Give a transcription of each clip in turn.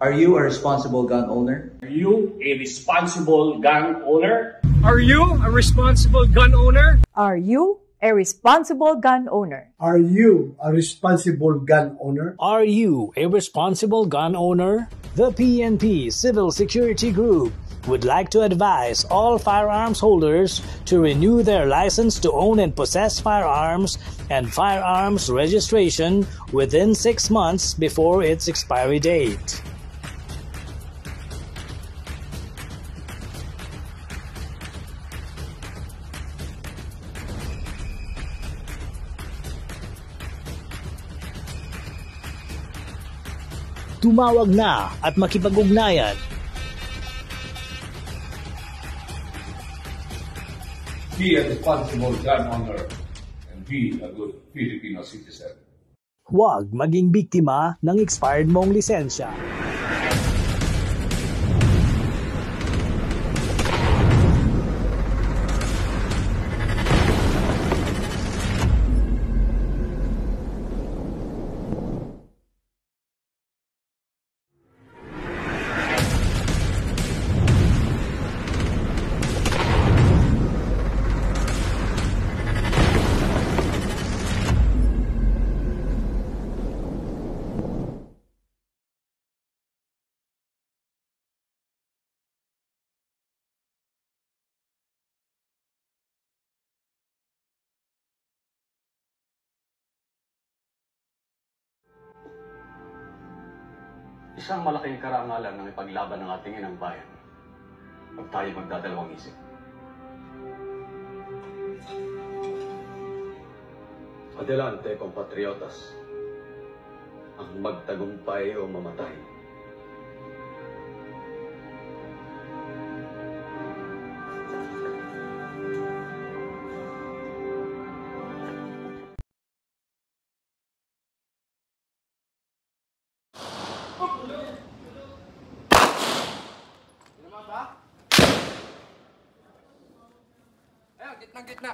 Are you a responsible gun owner? Are you a responsible gun owner? Are you a responsible gun owner? Are you a responsible gun owner? Are you a responsible gun owner? Are you a responsible gun owner? The PNP Civil Security Group would like to advise all firearms holders to renew their license to own and possess firearms and firearms registration within 6 months before its expiry date. Tumawag na at makipag-ugnayan. Be a responsible gun owner and be a good Filipino citizen. Huwag maging biktima ng expired mong lisensya. Isang malaking karangalan ng ipaglaban ng ating inang bayan pag tayo magdadalawang isip. Adelante, compatriotas, ang magtagumpay o mamatay. Gitna.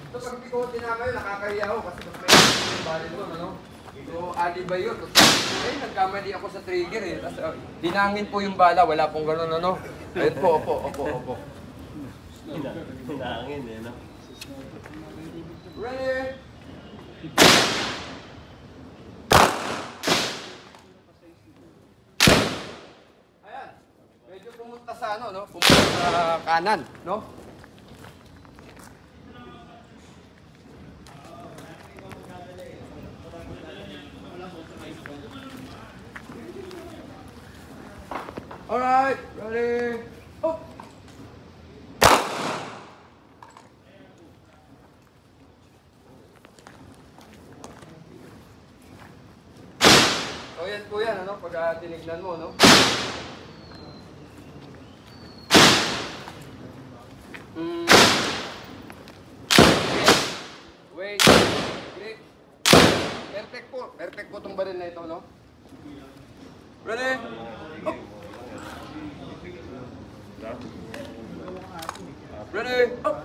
Ito pag hindi ko tinangay, nakakahiya ako kasi mas may bali doon, ano? So, alibay yun. Nagkamali ako sa trigger eh. Tapos, dinangin po yung bala, wala pong gano'n, ano? Ayun po, opo. Dinangin eh, no? Ready? Medyo pumunta sa ano, no? Pumunta sa kanan, no? Alright, ready? Oh! So yan po yan, ano? Pag tinignan mo, no? Wait. Perfect po itong baril na ito, no? Ready? Oh. Ready? Oh.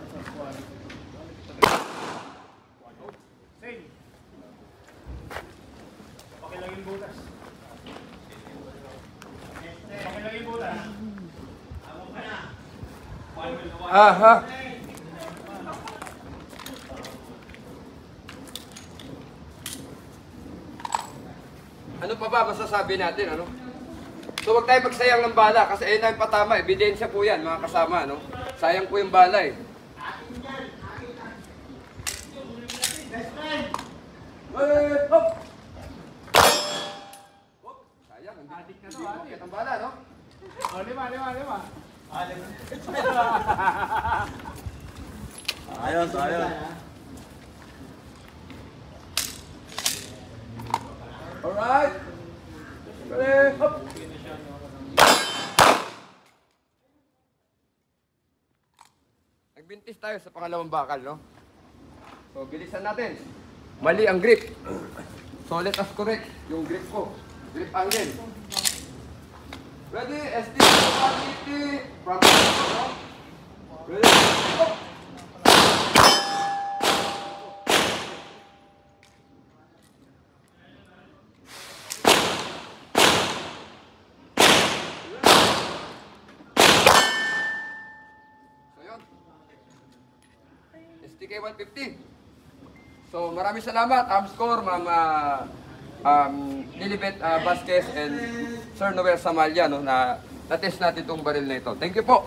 Pakilagin butas. Pakilagin butas. Aha. Ano pa ba masasabi natin, ano? So, wag tayo magsayang ng bala kasi ayun na yung patama. Ebidensya po yan, mga kasama, no? Sayang po yung bala, eh. Hop! Hop! Sayang, hindi makit ang bala, no? Oh, lima. Ayos. Alright. Ready? Hop. Nagbintis tayo sa pangalawang bakal, no? So, bilisan natin. Mali ang grip. So, let us correct yung grip ko. Grip angle. Ready? ST 180. From the no? Ready? Hop. TK150. So maraming salamat, Arms Corps, Ma'am Lilibet Vasquez and Sir Noel Samalia, no, na na-test natin itong baril na ito. Thank you po.